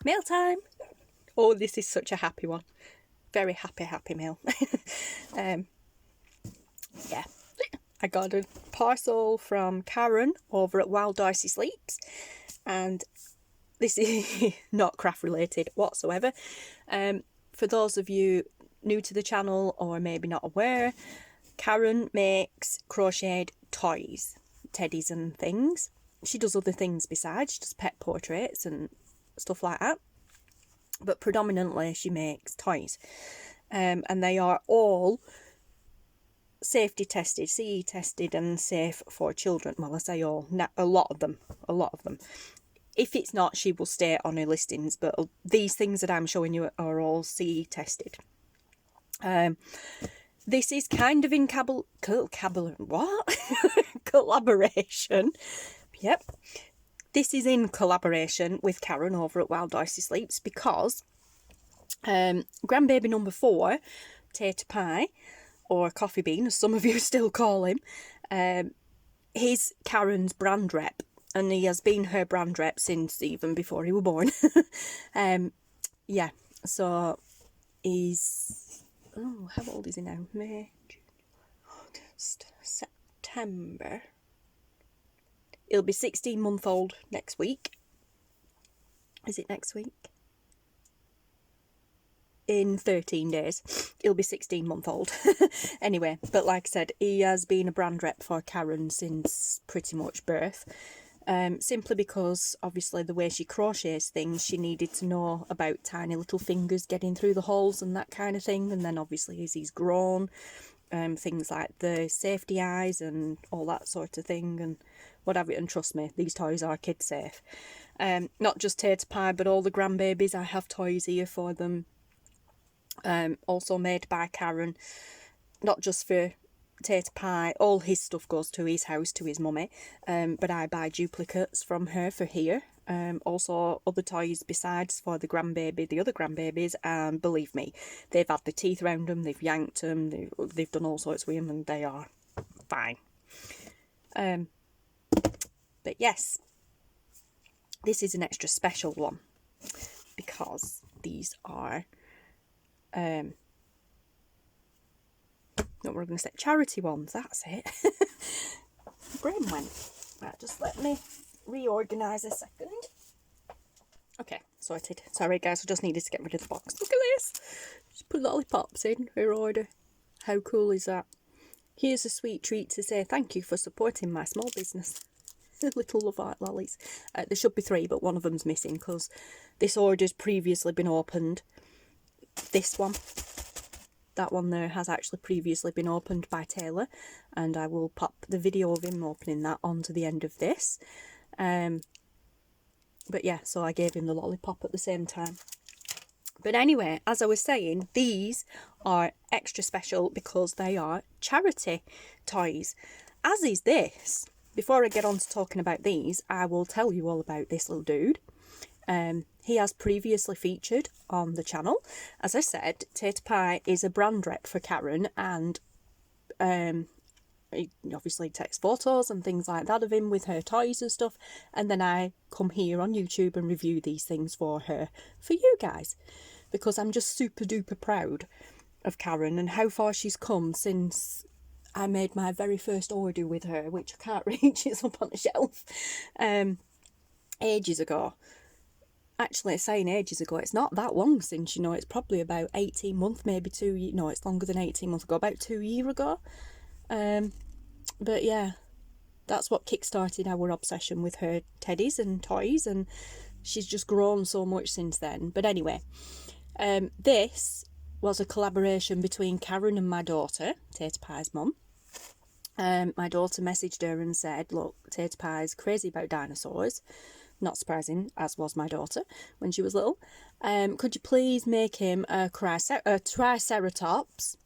Meal time! Oh, this is such a happy one. Very happy meal. Yeah. I got a parcel from Karen over at While Darcey Sleeps, and this is not craft related whatsoever. For those of you new to the channel or maybe not aware, Karen makes crocheted toys, teddies and things. She does other things besides, she does pet portraits and stuff like that, but predominantly she makes toys, and they are all safety tested, CE tested and safe for children. Well, I say all, a lot of them. If it's not, she will state on her listings, but these things that I'm showing you are all CE tested. This is kind of in collaboration. Yep. This is in collaboration with Karen over at While Darcey Sleeps, because grandbaby number 4, Tater Pie, or Coffee Bean, as some of you still call him, he's Karen's brand rep, and he has been her brand rep since even before he was born. Yeah, so he's, oh, how old is he now? May, June, August, September. He'll be 16-month-old next week. Is it next week? In 13 days. He'll be 16-month-old. Anyway, but like I said, he has been a brand rep for Karen since pretty much birth. Simply because, obviously, the way she crochets things, she needed to know about tiny little fingers getting through the holes and that kind of thing. And then, obviously, as he's grown, things like the safety eyes and all that sort of thing and whatever. And trust me, these toys are kid safe. Not just Tater Pie, but all the grandbabies. I have toys here for them. Also made by Karen, not just for Tater Pie. All his stuff goes to his house, to his mummy, but I buy duplicates from her for here. Also other toys besides for the other grandbabies, and believe me, they've had the teeth round them, they've yanked them, they've done all sorts with them, and they are fine. But yes, this is an extra special one, because these are not what I'm going to say, charity ones, that's it. Brain went. Right, just let me reorganise a second. Okay, sorted. Sorry guys, I just needed to get rid of the box. Look at this! Just put lollipops in her order. How cool is that? Here's a sweet treat to say thank you for supporting my small business. Little love art lollies. There should be 3, but one of them's missing because this order's previously been opened. This one, that one there, has actually previously been opened by Taylor, and I will pop the video of him opening that onto the end of this. But yeah, so I gave him the lollipop at the same time. But anyway, as I was saying, these are extra special because they are charity toys, as is this. Before I get on to talking about these, I will tell you all about this little dude. He has previously featured on the channel. As I said, Tater Pie is a brand rep for Karen, and he obviously takes photos and things like that of him with her toys and stuff, and then I come here on YouTube and review these things for her, for you guys, because I'm just super duper proud of Karen and how far she's come since I made my very first order with her, which I can't reach, it's up on the shelf, ages ago. Actually, saying ages ago, it's not that long since, you know, it's probably about 18 months, maybe 2 years, no, it's longer than 18 months ago, about 2 years ago. But yeah, that's what kickstarted our obsession with her teddies and toys, and she's just grown so much since then. But anyway, this was a collaboration between Karen and my daughter, Tater Pie's mum. My daughter messaged her and said, look, Tater Pie's crazy about dinosaurs. Not surprising, as was my daughter when she was little. Could you please make him a Cryceratops?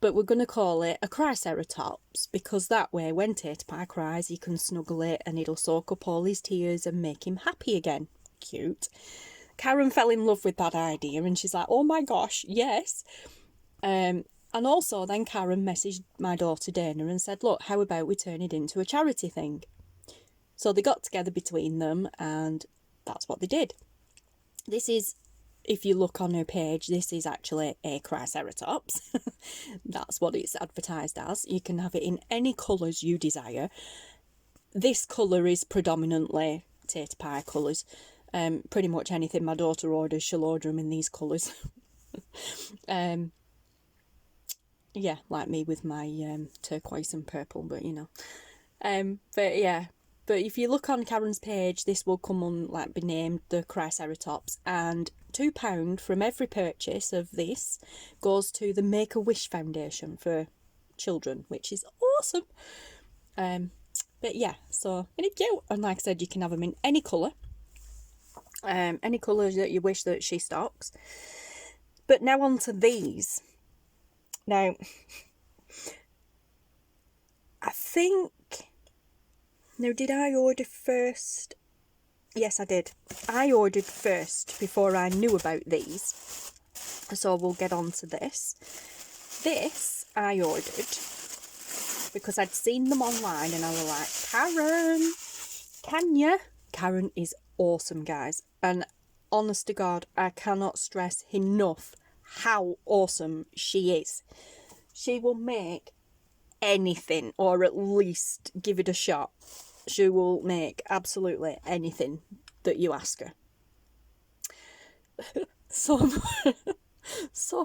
But we're going to call it a Cryceratops, because that way when Tater Pie cries, he can snuggle it and it'll soak up all his tears and make him happy again. Cute. Karen fell in love with that idea, and she's like, oh my gosh, yes. And also then Karen messaged my daughter Dana and said, look, how about we turn it into a charity thing? So they got together between them, and that's what they did. This is, if you look on her page, this is actually a Cryceratops. That's what it's advertised as. You can have it in any colours you desire. This colour is predominantly tater pie colours. Pretty much anything my daughter orders, she'll order them in these colours. Yeah, like me with my turquoise and purple, but you know. But yeah, but if you look on Karen's page, this will come on, like, be named the Cryceratops, and £2 from every purchase of this goes to the Make-A-Wish Foundation for children, which is awesome. But yeah, so really cute, and like I said, you can have them in any colour, any colour that you wish that she stocks. But now on to these. Now, I think, now did I order first? Yes, I did. I ordered first before I knew about these. So we'll get on to this. This I ordered because I'd seen them online and I was like, Karen, can you? Karen is awesome, guys. And honest to God, I cannot stress enough how awesome she is. She will make anything, or at least give it a shot. She will make absolutely anything that you ask her. So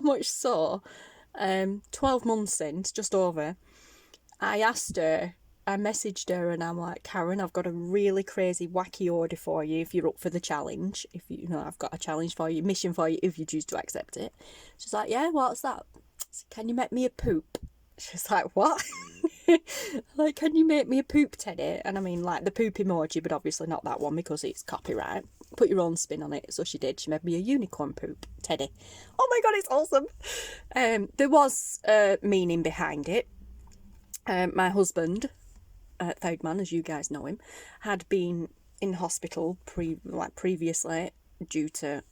much so, 12 months since, just over, I messaged her and I'm like, Karen, I've got a really crazy wacky order for you if you're up for the challenge. If you know, I've got a challenge for you, mission for you if you choose to accept it. She's like, yeah, what's that? Said, can you make me a poop? She's like, what? Like, can you make me a poop teddy? And I mean, like, the poop emoji, but obviously not that one because it's copyright. Put your own spin on it. So she did. She made me a unicorn poop teddy. Oh my God, it's awesome. There was meaning behind it. My husband, Thoudman, as you guys know him, had been in hospital previously due to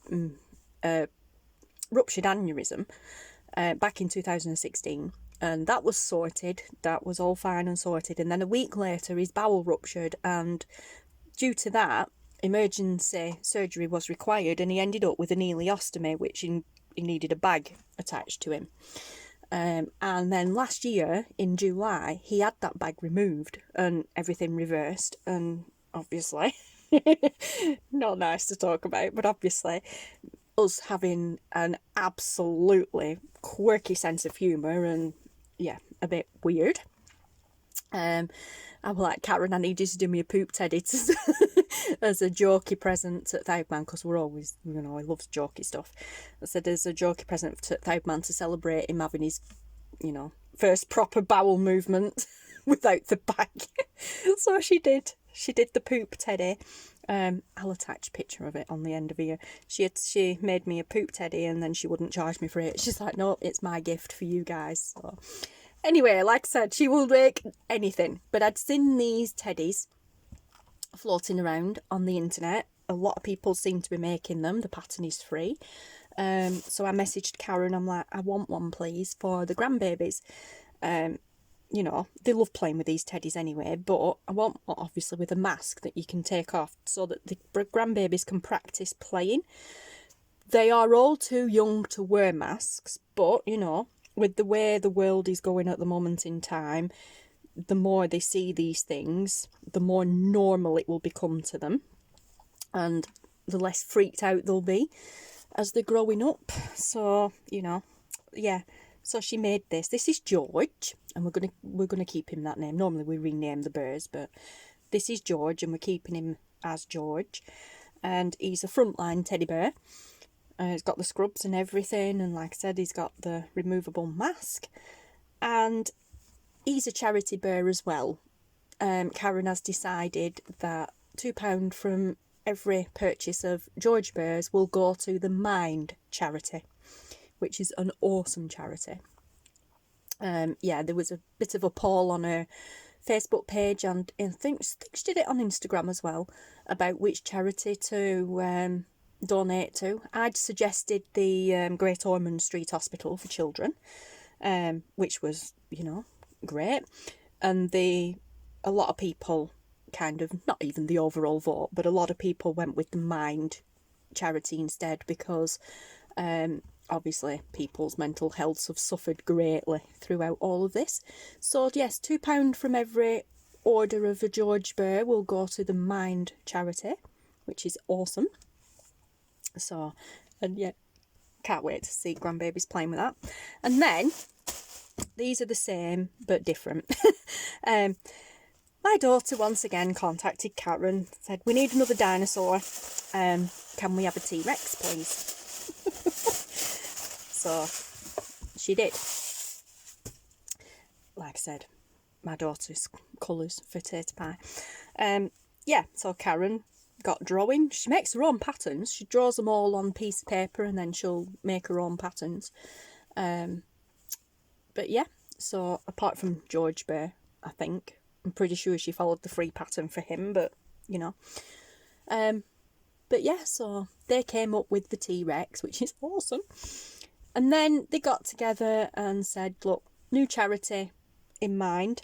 ruptured aneurysm back in 2016, and that was sorted. That was all fine and sorted, and then a week later his bowel ruptured, and due to that, emergency surgery was required, and he ended up with an ileostomy, which he needed a bag attached to him. And then last year in July he had that bag removed and everything reversed, and obviously not nice to talk about, but obviously us having an absolutely quirky sense of humour and yeah, a bit weird, I was like, Karen, I need you to do me a poop teddy as a jokey present at Thoudman, because we're always, you know, he loves jokey stuff. I said, as a jokey present to Thoudman to celebrate him having his, you know, first proper bowel movement without the bag. So she did the poop teddy. I'll attach a picture of it on the end of here. She made me a poop teddy and then she wouldn't charge me for it. She's like, no, it's my gift for you guys. So anyway, like I said, she will make anything. But I'd seen these teddies floating around on the internet. A lot of people seem to be making them. The pattern is free. So I messaged Karen. I'm like, I want one, please, for the grandbabies. You know, they love playing with these teddies anyway, but I want one, obviously, with a mask that you can take off so that the grandbabies can practice playing. They are all too young to wear masks, but, you know, with the way the world is going at the moment in time, the more they see these things, the more normal it will become to them, and the less freaked out they'll be as they're growing up. So, you know, yeah. So she made this. This is George, and we're gonna keep him that name. Normally we rename the bears, but this is George, and we're keeping him as George. And he's a frontline teddy bear. He's got the scrubs and everything, and like I said, he's got the removable mask. And he's a charity bear as well. Karen has decided that £2 from every purchase of George bears will go to the Mind charity, which is an awesome charity. Yeah, there was a bit of a poll on her Facebook page, and I think she did it on Instagram as well, about which charity to donate to. I'd suggested the Great Ormond Street Hospital for Children, which was, you know, great. And a lot of people kind of, not even the overall vote, but a lot of people went with the Mind charity instead, because obviously people's mental healths have suffered greatly throughout all of this. So yes, £2 from every order of a George Bear will go to the Mind charity, which is awesome. So, and yeah, can't wait to see grandbabies playing with that. And then these are the same but different. My daughter once again contacted Karen, said, we need another dinosaur. Can we have a T-Rex, please? So she did. Like I said, my daughter's colours for tater pie. Yeah, so Karen got drawing. She makes her own patterns. She draws them all on a piece of paper and then she'll make her own patterns. But yeah, so apart from George Bear, I think, I'm pretty sure she followed the free pattern for him, but you know. But yeah, so they came up with the T-Rex, which is awesome. And then they got together and said, look, new charity in mind.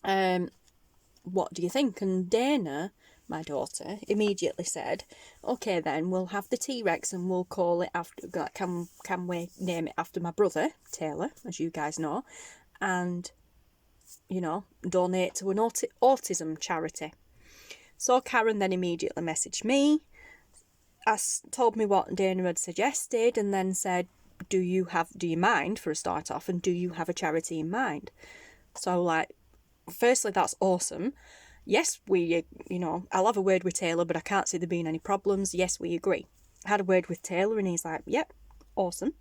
What do you think? And Dana, my daughter, immediately said, okay then, we'll have the T-Rex and we'll call it after, can we name it after my brother, Taylor, as you guys know, and, you know, donate to an autism charity. So Karen then immediately messaged me, told me what Dana had suggested, and then said, do you mind, for a start off, and do you have a charity in mind? So, like, firstly, that's awesome. Yes, we, you know, I'll have a word with Taylor, but I can't see there being any problems. Yes, we agree. I had a word with Taylor and he's like, yep, awesome.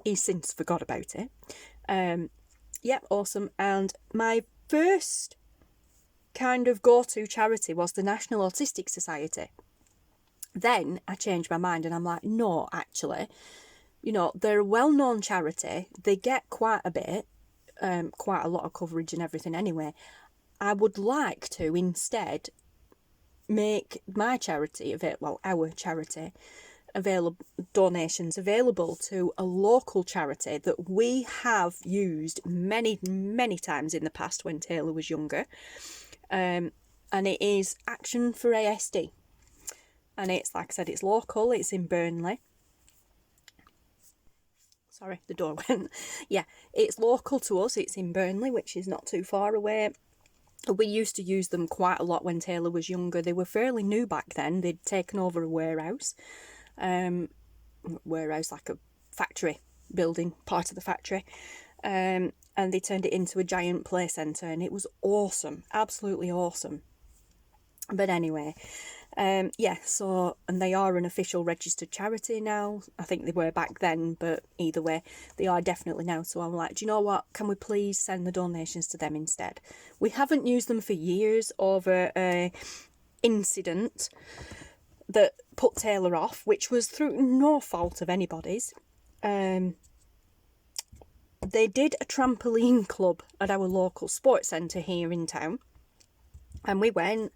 He's since forgot about it. Yep, awesome. And my first kind of go-to charity was the National Autistic Society. Then I changed my mind and I'm like, no, actually, you know, they're a well-known charity. They get quite a bit, quite a lot of coverage and everything anyway. I would like to instead make my charity, our charity, donations available to a local charity that we have used many, many times in the past when Taylor was younger. And it is Action for ASD. And it's, like I said, it's local, it's in Burnley. Sorry, the door went. Yeah, it's local to us, it's in Burnley, which is not too far away. We used to use them quite a lot when Taylor was younger. They were fairly new back then. They'd taken over a warehouse. Warehouse, like a factory building, part of the factory. And they turned it into a giant play centre and it was awesome. Absolutely awesome. But anyway, yeah, so, and they are an official registered charity now. I think they were back then, but either way, they are definitely now. So I'm like, do you know what? Can we please send the donations to them instead? We haven't used them for years over a incident that put Taylor off, which was through no fault of anybody's. They did a trampoline club at our local sports centre here in town. And we went,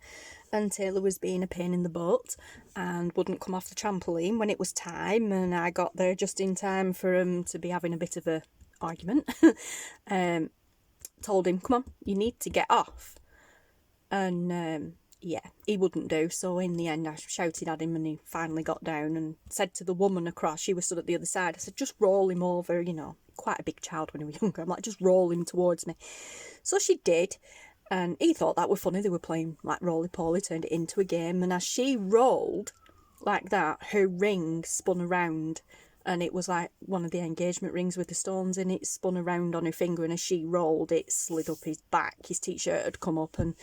and Taylor was being a pain in the butt and wouldn't come off the trampoline when it was time, and I got there just in time for him to be having a bit of a argument. Told him, come on, you need to get off. And yeah, he wouldn't do, so in the end I shouted at him and he finally got down and said to the woman across, she was stood at the other side, I said, just roll him over, you know, quite a big child when he was younger, I'm like, just roll him towards me. So she did. And he thought that were funny. They were playing like roly-poly, turned it into a game. And as she rolled like that, her ring spun around. And it was like one of the engagement rings with the stones in it, spun around on her finger. And as she rolled, it slid up his back. His t-shirt had come up. And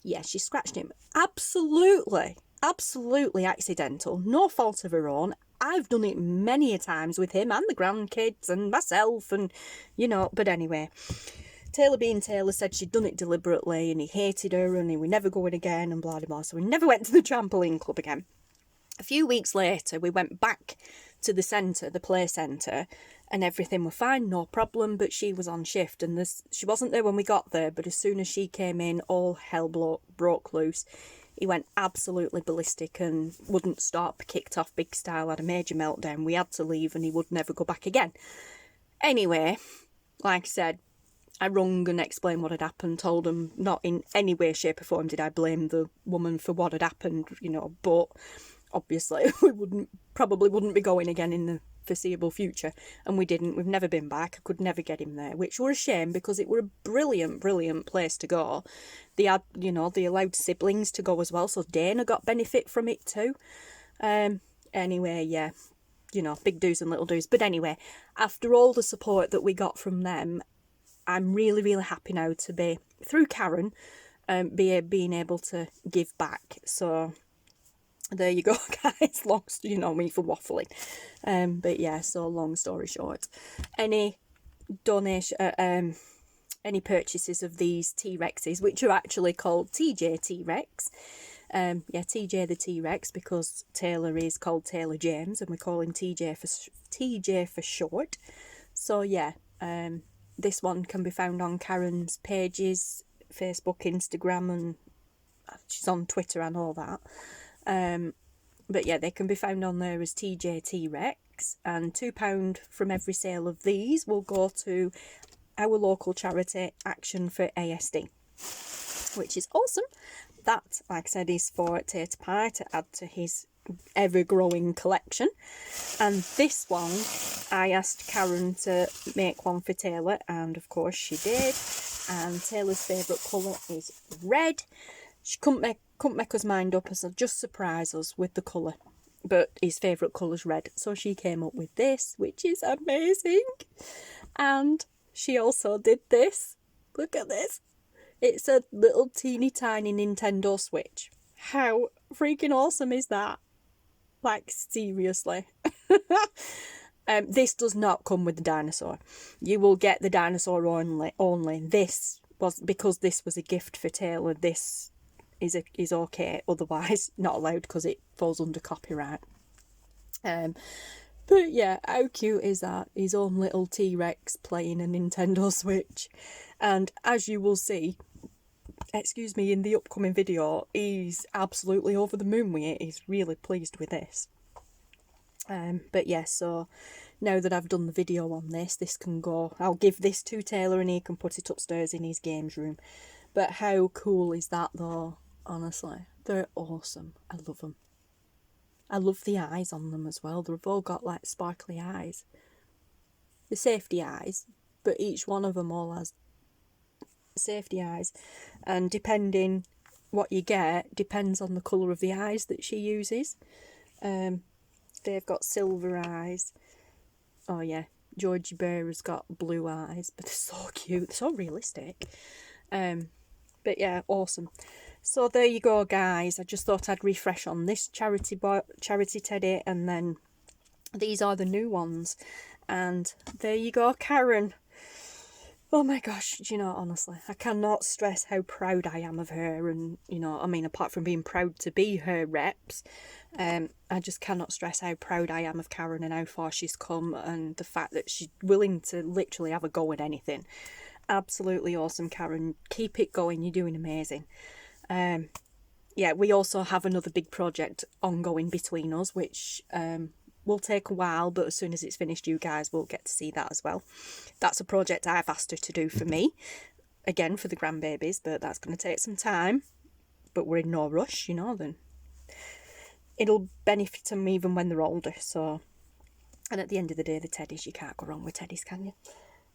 yeah, she scratched him. Absolutely, absolutely accidental. No fault of her own. I've done it many a times with him and the grandkids and myself. And, you know, but anyway, Taylor being Taylor said she'd done it deliberately and he hated her and he would never going again and blah, blah, blah. So we never went to the trampoline club again. A few weeks later, we went back to the centre, the play centre, and everything was fine, no problem, but she was on shift and she wasn't there when we got there, but as soon as she came in, all hell broke loose. He went absolutely ballistic and wouldn't stop, kicked off big style, had a major meltdown. We had to leave and he would never go back again. Anyway, like I said, I rung and explained what had happened, told him not in any way, shape or form did I blame the woman for what had happened, you know, but obviously we probably wouldn't be going again in the foreseeable future, and we didn't. We've never been back. I could never get him there, which were a shame because it were a brilliant place to go. They had, you know, they allowed siblings to go as well, so Dana got benefit from it too. Anyway, yeah, you know, big do's and little do's. But anyway, after all the support that we got from them, I'm really happy now to be, through Karen, being able to give back. So there you go, guys. You know me for waffling. But yeah, so long story short, any donation, any purchases of these T-Rexes, which are actually called TJ T-Rex. Yeah, TJ the T-Rex, because Taylor is called Taylor James and we call him TJ for short. So yeah, this one can be found on Karen's pages, Facebook, Instagram, and she's on Twitter and all that. But yeah, they can be found on there as TJ T-Rex, and £2 from every sale of these will go to our local charity, Action for ASD, which is awesome. That, like I said, is for Tater Pie to add to his ever-growing collection. And this one, I asked Karen to make one for Taylor, and of course she did. And Taylor's favourite colour is red. She couldn't make us mind up, so just surprise us with the colour. But his favourite colour's red, so she came up with this, which is amazing. And she also did this. Look at this. It's a little teeny tiny Nintendo Switch. How freaking awesome is that? Like, seriously. This does not come with the dinosaur. You will get the dinosaur only. This was, because this was a gift for Taylor, this is okay. Otherwise, not allowed because it falls under copyright. But yeah, how cute is that? His own little T-Rex playing a Nintendo Switch. And as you will see, in the upcoming video, he's absolutely over the moon with it. He's really pleased with this. But yeah, so now that I've done the video on this can go. I'll give this to Taylor and he can put it upstairs in his games room. But how cool is that though? Honestly, they're awesome. I love them. I love the eyes on them as well. They've all got like sparkly eyes. The safety eyes, but each one of them all has safety eyes, and depending what you get depends on the colour of the eyes that she uses. They've got silver eyes. Oh yeah, George the Bear has got blue eyes, but they're so cute, so realistic. But yeah, awesome. So there you go, guys. I just thought I'd refresh on this charity teddy, and then these are the new ones. And there you go, Karen. Oh my gosh, do you know, honestly, I cannot stress how proud I am of her. And, you know, I mean, apart from being proud to be her reps, I just cannot stress how proud I am of Karen and how far she's come, and the fact that she's willing to literally have a go at anything. Absolutely awesome, Karen. Keep it going. You're doing amazing. Yeah, we also have another big project ongoing between us, which will take a while, but as soon as it's finished, you guys will get to see that as well. That's a project I've asked her to do for me, again for the grandbabies, but that's going to take some time. But we're in no rush, you know, then it'll benefit them even when they're older. So, and at the end of the day, the teddies, you can't go wrong with teddies, can you?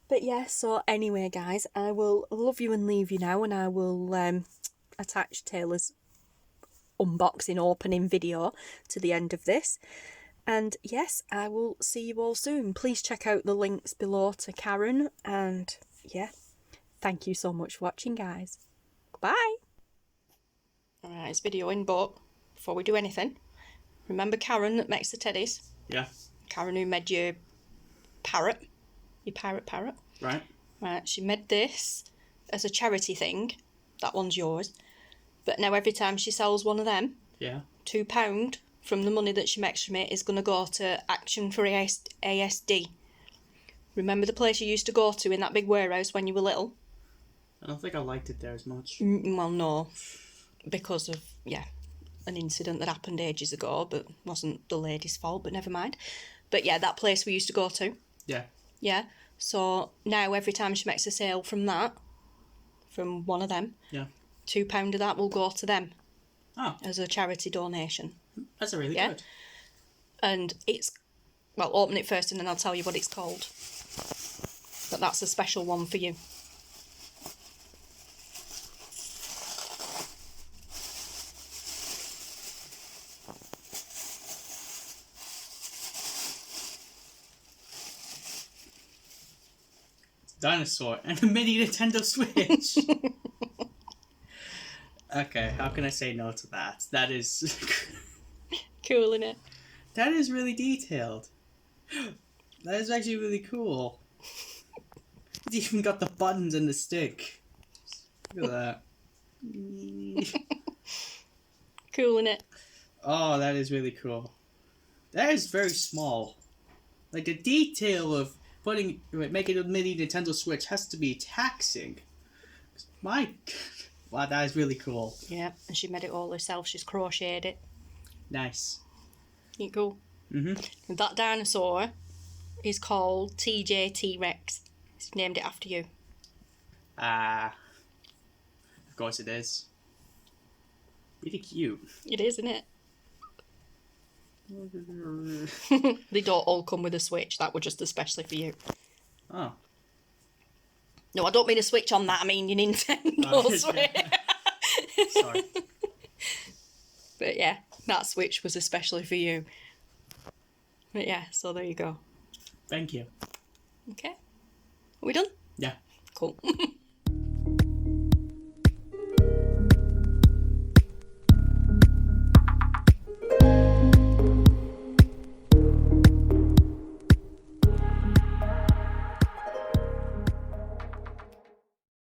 But yeah, so anyway, guys, I will love you and leave you now, and I will attach Taylor's unboxing opening video to the end of this. And yes, I will see you all soon. Please check out the links below to Karen, and yeah, thank you so much for watching, guys. Bye. Alright, it's videoing, but before we do anything, remember Karen that makes the teddies? Yeah. Karen who made your parrot. Your pirate parrot. Right. Right, she made this as a charity thing. That one's yours. But now every time she sells one of them, yeah, £2 from the money that she makes from it is going to go to Action for ASD. Remember the place you used to go to in that big warehouse when you were little? I don't think I liked it there as much. Well, no. Because of, yeah, an incident that happened ages ago, but wasn't the lady's fault, but never mind. But yeah, that place we used to go to. Yeah. Yeah. So now every time she makes a sale from that, from one of them, yeah, £2 of that will go to them. Oh. As a charity donation. That's a really Yeah. good. And it's, well, open it first and then I'll tell you what it's called. But that's a special one for you. Dinosaur and a mini Nintendo Switch. Okay, how can I say no to that? That is Cool, innit? that is really detailed. That is actually really cool. It's even got the buttons and the stick. Look at that. Cool, innit? Oh, that is really cool. That is very small. Like the detail of making a mini Nintendo Switch has to be taxing. My, wow, that is really cool. Yeah, and she made it all herself. She's crocheted it. Nice. Ain't cool? Mhm. And that dinosaur is called TJ T-Rex. He's named it after you. Of course it is. Really cute. It is, isn't it? They don't all come with a Switch. That was just especially for you. Oh. No, I don't mean a Switch on that. I mean your Nintendo Switch. Sorry. But yeah, that Switch was especially for you. But yeah, so there you go. Thank you. Okay. Are we done? Yeah. Cool.